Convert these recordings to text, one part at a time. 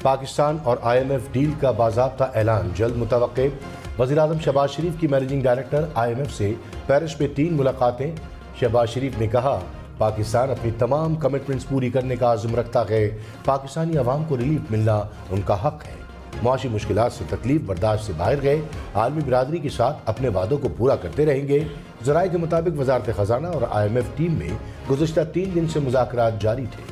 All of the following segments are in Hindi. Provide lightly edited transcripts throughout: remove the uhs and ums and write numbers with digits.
पाकिस्तान और IMF डील का बाज़ाब्ता ऐलान जल्द मुतवक्के। वज़ीर-ए-आज़म शहबाज शरीफ की मैनेजिंग डायरेक्टर IMF से पेरिस में 3 मुलाकातें। शहबाज शरीफ ने कहा, पाकिस्तान अपनी तमाम कमिटमेंट्स पूरी करने का आज़म रखता है। पाकिस्तानी अवाम को रिलीफ मिलना उनका हक है। मुआशी मुश्किलात से तकलीफ बर्दाश्त से बाहर गए, आलमी बिरादरी के साथ अपने वादों को पूरा करते रहेंगे। ज़राए के मुताबिक वज़ारत ख़जाना और IMF टीम में गुज़िश्ता 3 दिन से मुज़ाकरात जारी थे।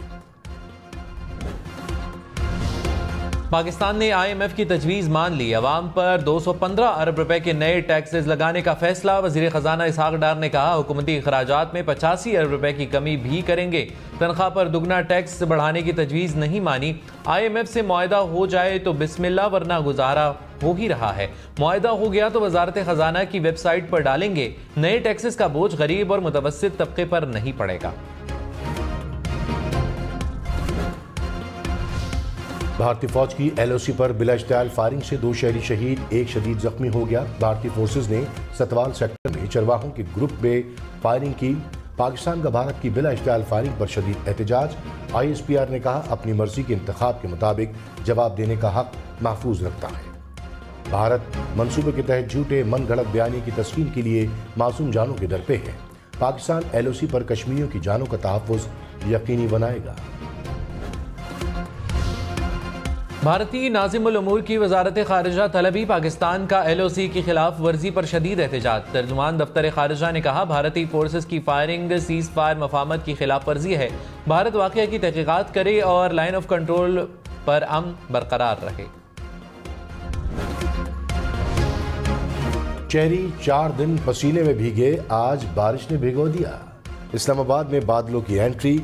पाकिस्तान ने IMF की तजवीज़ मान ली। अवाम पर 215 अरब रुपए के नए टैक्सेस लगाने का फैसला। वज़ीर ख़जाना इसहाक डार ने कहा, हुकूमती अखराजात में 85 अरब रुपए की कमी भी करेंगे। तनख्वाह पर दुगना टैक्स बढ़ाने की तजवीज़ नहीं मानी। IMF से मुआहदा हो जाए तो बिस्मिल्लाह, वरना गुजारा हो ही रहा है। मुआहदा हो गया तो वज़ारत ख़जाना की वेबसाइट पर डालेंगे। नए टैक्सेस का बोझ गरीब और मुतवस्सित तबके पर नहीं पड़ेगा। भारतीय फौज की LOC पर बिला इश्तियाल फायरिंग से 2 शहरी शहीद, 1 शदीद जख्मी हो गया। भारतीय फोर्सेज ने सतवाल सेक्टर में चरवाहों के ग्रुप में फायरिंग की। पाकिस्तान का भारत की बिला इश्तियाल फायरिंग पर शदीद एहतजाज। ISPR ने कहा, अपनी मर्जी के इंतखाब के मुताबिक जवाब देने का हक महफूज रखता है। भारत मंसूबे के तहत झूठे मन गढ़ंत बयानी की तस्कीन के लिए मासूम जानों के दर पे है। पाकिस्तान LOC पर कश्मीरियों की जानों का तहफ़्फ़ुज़ यकीनी बनाएगा। भारतीय नाज़िमुल उमूर की वजारत खारिजा तलबी पाकिस्तान का LOC की खिलाफ वर्जी पर शदीद एहतजाज। तर्जुमान दफ्तर खारिजा ने कहा, भारतीय फोर्सेस की फायरिंग सीज़ फायर मफाहमत की खिलाफ वर्जी है। भारत वाक़या की तहक़ीक़ात करे और लाइन ऑफ कंट्रोल पर अमन बरकरार रहे। चेहरी 4 दिन पसीने में भीगे, आज बारिश ने भिगो दिया। इस्लामाबाद में बादलों की एंट्री,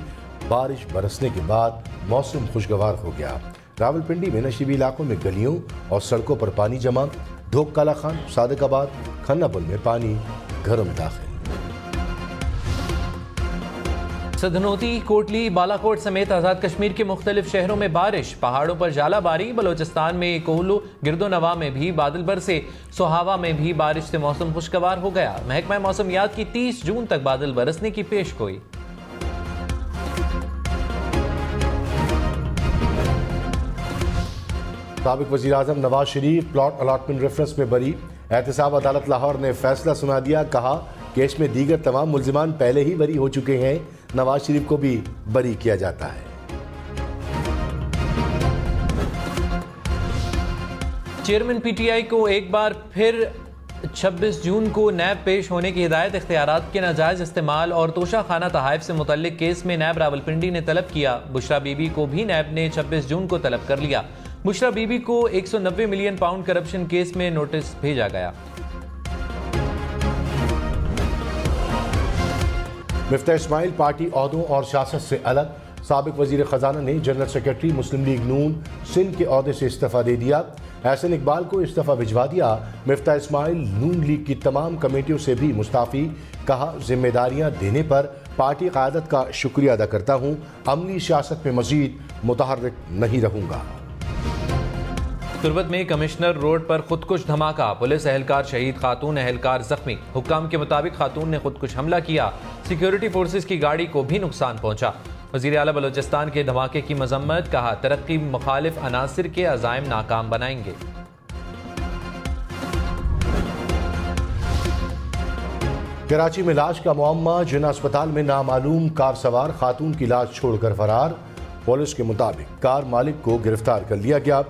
बारिश बरसने के बाद मौसम खुशगवार हो गया। रावलपिंडी में नशीबी इलाकों में गलियों और सड़कों पर पानी जमा। ढोक काला खान, सादिकाबाद, खन्नापुल में पानी घरों में दाखिल। सधनोती, कोटली, बालाकोट समेत आज़ाद कश्मीर के मुख्तलिफ शहरों में बारिश। पहाड़ों पर जालाबारी। बलोचिस्तान में कोहलू, गिरदोनवा में भी बादल बरसे। सोहावा में भी बारिश से मौसम खुशगवार हो गया। महकमा मौसमियात की 30 जून तक बादल बरसने की पेशगोई। साबिक वज़ीर-ए-आज़म Nawaz Sharif plot allotment reference में बरी। एहतसाब अदालत लाहौर ने फैसला सुना दिया। कहा, केस में दीगर तमाम मुल्जिमान पहले ही बरी हो चुके हैं। नवाज शरीफ को भी बरी किया जाता है। चेयरमैन PTI को एक बार फिर 26 जून को नैब पेश होने की हिदायत। इख्तियारात के नाजायज इस्तेमाल और तोशा खाना तहाइफ से मुतल्लिक केस में नैब रावलपिंडी ने तलब किया। बुशरा बीबी को भी नैब ने 26 जून को तलब कर लिया। बुशरा बीबी को 190 मिलियन पाउंड करप्शन केस में नोटिस भेजा गया। मिफ्ता इस्माइल पार्टी ओहदों और सियासत से अलग। साबिक वजीर खजाना ने जनरल सेक्रेटरी मुस्लिम लीग नून सिंध के ओहदे से इस्तीफा दे दिया। एहसन इकबाल को इस्तीफा भिजवा दिया। मिफ्ता इस्माइल नून लीग की तमाम कमेटियों से भी मुस्ताफी। कहा, जिम्मेदारियां देने पर पार्टी क़यादत का शुक्रिया अदा करता हूं। अमली सियासत में मजीद मुतहर्रिक नहीं रहूंगा। तुर्बत में कमिश्नर रोड पर खुदकुश धमाका। पुलिस एहलकार शहीद, खातून एहलकार जख्मी। हुक्काम के मुताबिक खातून ने खुदकुश हमला किया। सिक्योरिटी फोर्सेस की गाड़ी को भी नुकसान पहुंचा। वज़ीर आला बलोचिस्तान के धमाके की मजम्मत। कहा, तरक्की मुखालिफ अनासिर के अज़ाइम नाकाम बनाएंगे। कराची में लाश का मुअम्मा। जिना अस्पताल में नामालूम कार सवार खातून की लाश छोड़कर फरार। पुलिस के मुताबिक कार मालिक को गिरफ्तार कर लिया गया।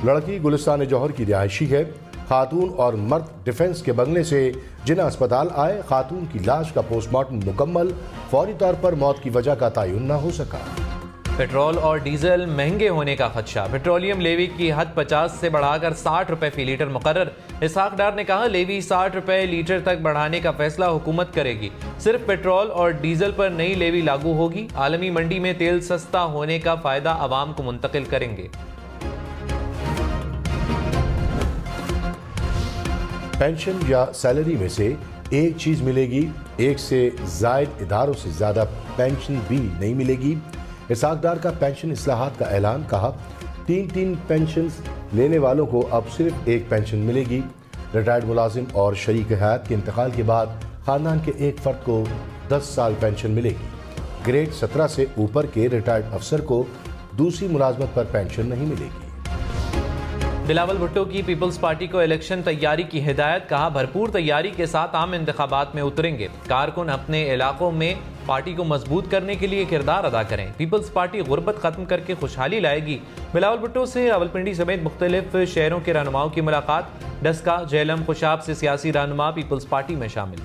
लड़की गुलिस्तान जौहर की रिहायशी है। खातून और मर्द डिफेंस के बंगले से जिना अस्पताल आए। खातून की लाश का पोस्टमार्टम मुकम्मल। फौरी तौर पर मौत की वजह का तयन न हो सका। पेट्रोल और डीजल महंगे होने का खदशा। पेट्रोलियम लेवी की हद 50 से बढ़ाकर 60 रुपए फी लीटर मुकर्रर। इसहाक डार ने कहा, लेवी 60 रुपए लीटर तक बढ़ाने का फैसला हुकूमत करेगी। सिर्फ पेट्रोल और डीजल पर नई लेवी लागू होगी। आलमी मंडी में तेल सस्ता होने का फायदा आवाम को मुंतकिल करेंगे। पेंशन या सैलरी में से एक चीज मिलेगी। एक से जायद इदारों से ज्यादा पेंशन भी नहीं मिलेगी। इसहाक डार का पेंशन इस्लाहात का ऐलान। कहा, 3 पेंशन लेने वालों को अब सिर्फ एक पेंशन मिलेगी। रिटायर्ड मुलाजिम और शरीक हयात के इंतकाल के बाद खानदान के एक फर्द को 10 साल पेंशन मिलेगी। ग्रेड 17 से ऊपर के रिटायर्ड अफसर को दूसरी मुलाजमत पर पेंशन नहीं मिलेगी। बिलावल भुट्टो की पीपल्स पार्टी को इलेक्शन तैयारी की हिदायत, कहा भरपूर तैयारी के साथ आम इंतखाबात में उतरेंगे। कारकुन अपने इलाकों में पार्टी को मजबूत करने के लिए किरदार अदा करें। पीपल्स पार्टी गुर्बत खत्म करके खुशहाली लाएगी। बिलावल भुट्टो से रावलपिंडी समेत मुख्तलिफ शहरों के रहनुमाओं की मुलाकात। डस्का, जेलम, खुशाब से सियासी रहनुमा पीपल्स पार्टी में शामिल।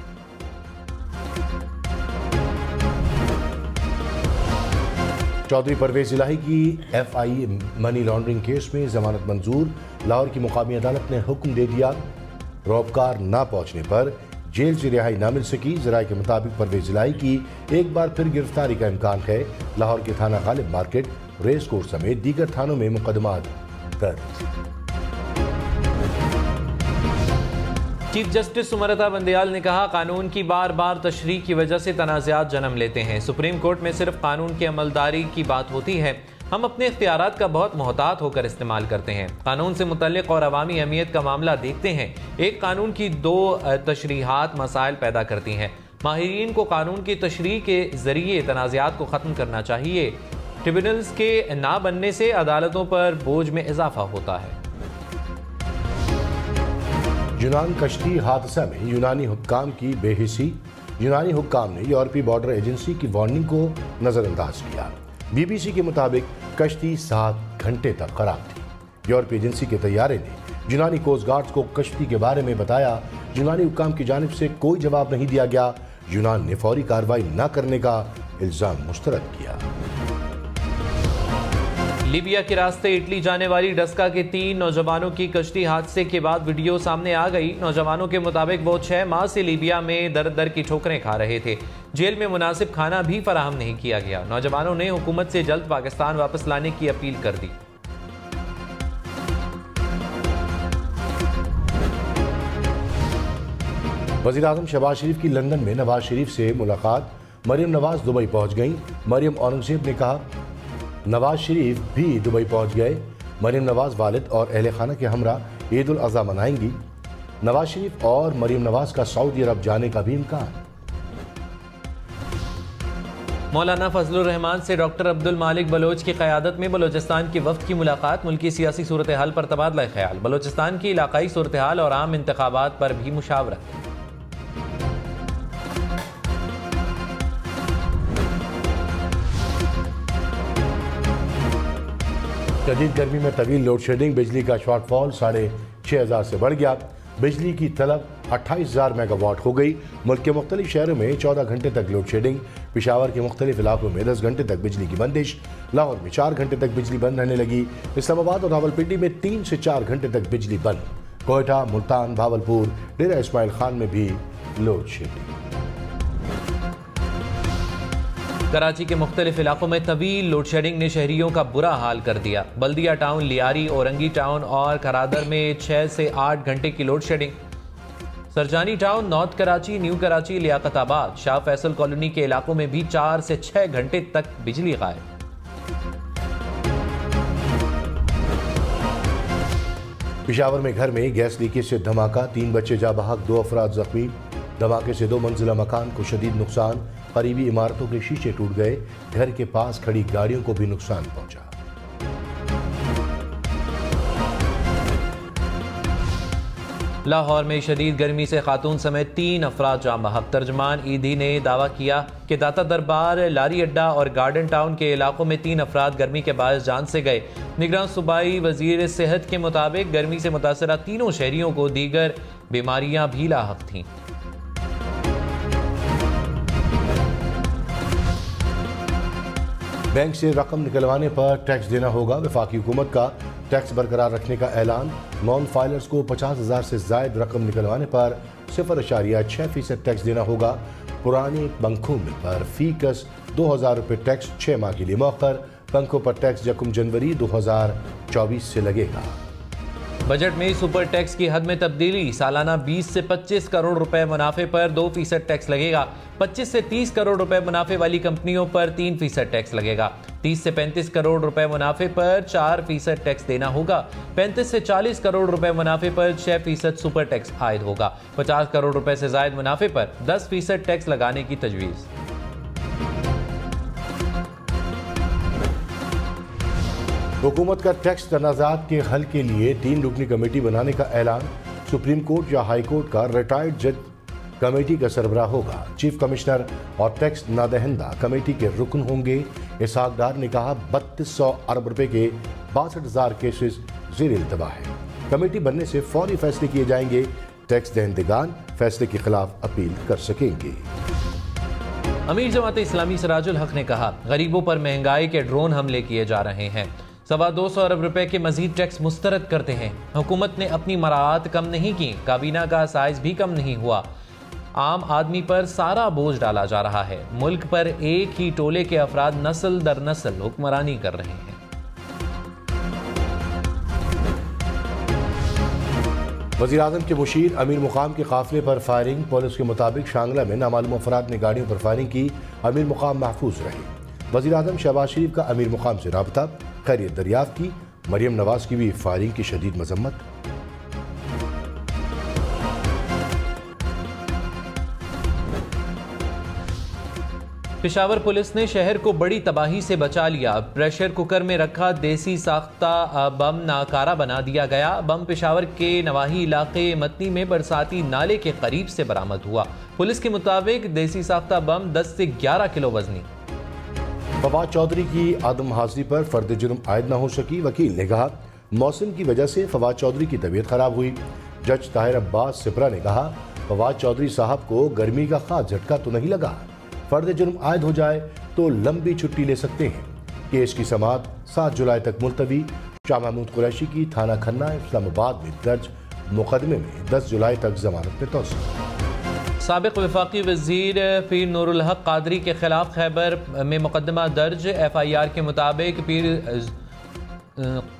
चौधरी परवेज इलाही की FI मनी लॉन्ड्रिंग केस में जमानत मंजूर। लाहौर की मुकामी अदालत ने हुक्म दे दिया, रोबकार ना पहुंचने पर जेल से रिहाई ना मिल सकी। जराये के मुताबिक परवेज इलाही की एक बार फिर गिरफ्तारी का इम्कान है। लाहौर के थाना गालिब मार्केट, रेस कोर्ट समेत दीगर थानों में मुकदमा दर्ज। चीफ जस्टिस सुमरता बंदयाल ने कहा, कानून की बार बार तशरीह की वजह से तनाज़ात जन्म लेते हैं। सुप्रीम कोर्ट में सिर्फ कानून की अमलदारी की बात होती है। हम अपने इख्तियारात का बहुत मोहतात होकर इस्तेमाल करते हैं। कानून से मुतल्लिक और अवामी अहमियत का मामला देखते हैं। एक कानून की दो तशरीहात मसाइल पैदा करती हैं। माहिरीन को कानून की तशरीह के जरिए तनाज़ात को ख़त्म करना चाहिए। ट्रिब्यूनल्स के ना बनने से अदालतों पर बोझ में इजाफा होता है। यूनान कश्ती हादसा में यूनानी हुक्काम की बेहिसी। यूनानी हुक्काम ने यूरोपीय बॉर्डर एजेंसी की वार्निंग को नजरअंदाज किया। BBC के मुताबिक कश्ती 7 घंटे तक खराब थी। यूरोपीय एजेंसी के तैयारे ने यूनानी कोस्ट गार्ड्स को कश्ती के बारे में बताया। यूनानी हुक्काम की जानिब से कोई जवाब नहीं दिया गया। यूनान ने फौरी कार्रवाई न करने का इल्जाम मुस्तरद किया। लीबिया के रास्ते इटली जाने वाली डस्का के 3 नौजवानों की कश्ती हादसे के बाद वीडियो सामने आ गई। नौजवानों के मुताबिक वो 6 माह से लीबिया में दर दर की ठोकरें खा रहे थे। जेल में मुनासिब खाना भी फराहम नहीं किया गया। नौजवानों ने हुकूमत से जल्द पाकिस्तान वापस लाने की अपील कर दी। वज़ीर आज़म शहबाज शरीफ की लंदन में नवाज शरीफ से मुलाकात। मरियम नवाज दुबई पहुंच गईं। मरियम औरंगजेब ने कहा, नवाज शरीफ भी दुबई पहुंच गए। मरियम नवाज वालिद और अहले खाना के हमरा ईद उल अज़हा मनाएंगी। नवाज शरीफ और मरियम नवाज का सऊदी अरब जाने का भी इम्कान। मौलाना फजलुर रहमान से डॉक्टर अब्दुल मालिक बलोच की क़यादत में बलोचिस्तान के वफ़द की मुलाकात। मुल्की सियासी सूरत हाल पर तबादला ख्याल। बलोचिस्तान की इलाकाई सूरत हाल और आम इंतखाबात पर भी मुशावरत। शदीद गर्मी में तवील लोड शेडिंग। बिजली का शॉर्टफॉल 6,500 से बढ़ गया। बिजली की तलब 28,000 मेगावाट हो गई। मुल्क के मुख्तलिफ शहरों में 14 घंटे तक लोड शेडिंग। पिशावर के मुख्तलिफ इलाकों में 10 घंटे तक बिजली की बंदिश। लाहौर में 4 घंटे तक बिजली बंद रहने लगी। इस्लामाबाद और रावलपिंडी में 3 से 4 घंटे तक बिजली बंद। कोयटा, मुल्तान, भावलपुर, डेरा इस्माइल खान में भी लोड शेडिंग। कराची के मुख्तलिफ इलाकों में तवील लोड शेडिंग ने शहरियों का बुरा हाल कर दिया। बल्दिया टाउन, लियारी, औरंगी टाउन और करादर में 6 से 8 घंटे की load shedding. Sarjani town, north Karachi, new Karachi, Liaquatabad, Shah Faisal colony के इलाकों में भी 4 से 6 घंटे तक बिजली गायब। पिशावर में घर में गैस लीकेज से धमाका। 3 बच्चे जा बहक, 2 अफराद जख्मी। धमाके से 2 मंजिला मकान को शदीद नुकसान। करीबी इमारतों के शीशे टूट गए। घर के पास खड़ी गाड़ियों को भी नुकसान पहुंचा। लाहौर में शदीद गर्मी से खातून समेत 3 अफराद जाम बहक। तर्जमान ईदी ने दावा किया कि दाता दरबार, लारी अड्डा और गार्डन टाउन के इलाकों में 3 अफराद गर्मी के बायस जान से गए। निगरान सूबाई वजीर सेहत के मुताबिक गर्मी से मुतासरा तीनों शहरियों को दीगर बीमारियां भी लाहक थीं। बैंक से रकम निकलवाने पर टैक्स देना होगा। वफाकी हुकूमत का टैक्स बरकरार रखने का ऐलान। नॉन फाइलर्स को 50,000 से जायद रकम निकलवाने पर 0.6% टैक्स देना होगा। पुराने पंखों पर फीकस 2,000 रुपये टैक्स 6 माह के लिए मौखर। पंखों पर टैक्स 1 जनवरी 2024 से लगेगा। बजट में सुपर टैक्स की हद में तब्दीली। सालाना 20 से 25 करोड़ रुपए मुनाफे पर 2% टैक्स लगेगा। 25 से 30 करोड़ रुपए मुनाफे वाली कंपनियों पर 3% टैक्स लगेगा। 30 से 35 करोड़ रुपए मुनाफे पर 4% टैक्स देना होगा। 35 से 40 करोड़ रुपए मुनाफे पर 6% सुपर टैक्स आयद होगा। 50 करोड़ रुपए से जायद मुनाफे पर 10% टैक्स लगाने की तजवीज़। हुकूमत का टैक्स तनाज़ात के हल के लिए 3 रुकनी कमेटी बनाने का ऐलान। सुप्रीम कोर्ट या हाई कोर्ट का रिटायर्ड जज कमेटी का सरबराह होगा। चीफ कमिश्नर और टैक्स नादहिंदा कमेटी के रुकन होंगे। इसहाक डार ने कहा 3200 अरब रुपए के 62,000 केसेस ज़ेर इल्तवा है। कमेटी बनने से फौरी फैसले किए जाएंगे। टैक्स दहंदगान फैसले के खिलाफ अपील कर सकेंगे। अमीर जमात इस्लामी सिराजुल हक ने कहा गरीबों पर महंगाई के ड्रोन हमले किए जा रहे हैं। 225 अरब रुपए के मजीद टैक्स मुस्तरद करते हैं। हुकूमत ने अपनी मराहत कम नहीं की, काबीना का साइज भी कम नहीं हुआ। आम आदमी पर सारा बोझ डाला जा रहा है। मुल्क पर एक ही टोले के अफराद नस्ल दर नस्ल हुक्मरानी कर रहे हैं। वज़ीर आज़म के मुशीर अमीर मुकाम के काफिले पर फायरिंग। पुलिस के मुताबिक शांगला में नामालूम अफराद ने गाड़ियों पर फायरिंग की। अमीर मुकाम महफूज रहे। वज़ीर आज़म शहबाज शरीफ का अमीर मुकाम से राबता, खैरियत दरियाफ्त की। मरियम नवाज की भी फायरिंग की शदीद मजम्मत। पेशावर पुलिस ने शहर को बड़ी तबाही से बचा लिया। प्रेशर कुकर में रखा देसी साख्ता बम नाकारा बना दिया गया। बम पेशावर के नवाही इलाके मतनी में बरसाती नाले के करीब से बरामद हुआ। पुलिस के मुताबिक देसी साख्ता बम 10 से 11 किलो वजनी। फवाद चौधरी की आदम हाजिरी पर फर्द जुर्म आयद न हो सकी। वकील ने कहा मौसम की वजह से फवाद चौधरी की तबीयत खराब हुई। जज ताहिर अब्बास सिपरा ने कहा फवाद चौधरी साहब को गर्मी का खास झटका तो नहीं लगा। फर्द जुर्म आयद हो जाए तो लंबी छुट्टी ले सकते हैं। केस की समाअत 7 जुलाई तक मुलतवी। शाह महमूद कुरैशी की थाना खन्ना इस्लामाबाद में दर्ज मुकदमे में 10 जुलाई तक जमानत में तौसीक। साबिक वफाकी वजीर पीर नूरुल हक कादरी के खिलाफ खैबर में मुकदमा दर्ज। FIR के मुताबिक पीर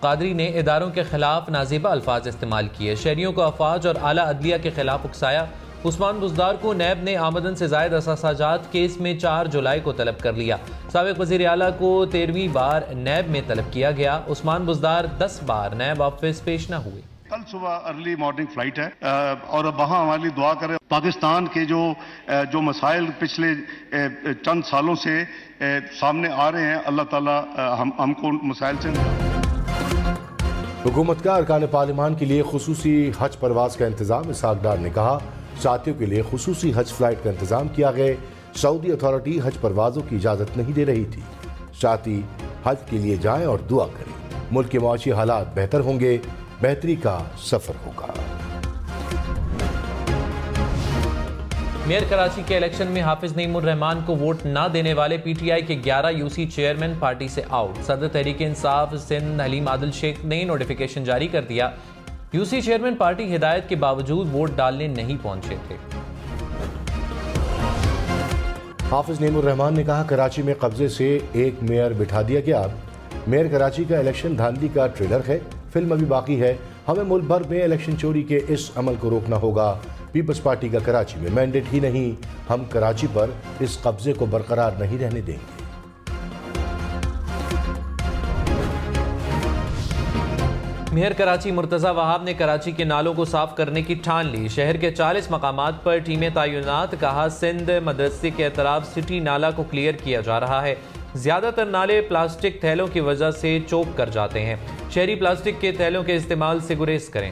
कादरी ने इदारों के खिलाफ नाजेबा अल्फाज इस्तेमाल किए। शहरियों को अफवाज और आला अदलिया के खिलाफ उकसाया। उस्मान बुजदार को नैब ने आमदन से जायद असासाजात केस में 4 जुलाई को तलब कर लिया। साबिक वज़ीर आला को 13वीं बार नैब में तलब किया गया। उस्मान बुजदार 10 बार नैब ऑफिस पेश न हुए। कल सुबह अर्ली मॉर्निंग फ्लाइट है और वहाँ हमारी दुआ करें। पाकिस्तान के जो मसाइल पिछले चंद सालों से सामने आ रहे हैं, अल्लाह ताला हमको मसाइल से। हुकूमत का अरकान पार्लिमान के लिए खुसूसी हज परवाज का इंतजाम। इसहाक डार ने कहा साथियों के लिए खुसूसी हज फ्लाइट का इंतजाम किया गया। सऊदी अथॉरिटी हज परवाजों की इजाज़त नहीं दे रही थी। साथी हज के लिए जाएं और दुआ करें। मुल्क के मुआशी हालात बेहतर होंगे, बेहतरी का सफर होगा। मेयर कराची के इलेक्शन में हाफिज नईमुर रहमान को वोट न देने वाले PTI के 11 UC चेयरमैन पार्टी से आउट। सदर तहरीक इंसाफ सिंध हलीम आदिल शेख ने नोटिफिकेशन जारी कर दिया। UC चेयरमैन पार्टी हिदायत के बावजूद वोट डालने नहीं पहुंचे थे। हाफिज नईमुर रहमान ने कहा कराची में कब्जे से एक मेयर बिठा दिया गया। मेयर कराची का इलेक्शन धांधली का ट्रेलर है, फिल्म अभी बाकी है। हमें मुल्क भर में इलेक्शन चोरी के इस अमल को रोकना होगा। पीपल्स पार्टी का कराची में मैंडेट ही नहीं। हम कराची पर इस कब्जे को बरकरार नहीं रहने देंगे। मेयर कराची मुर्तज़ा वहाब ने कराची के नालों को साफ करने की ठान ली। शहर के 40 मकामात पर टीमें तैनात। कहा सिंध मदरसे के अतराफ सिटी नाला को क्लियर किया जा रहा है। ज्यादातर नाले प्लास्टिक थैलों की वजह से चोक कर जाते हैं। शहरी प्लास्टिक के थैलों के इस्तेमाल से गुरेज करें।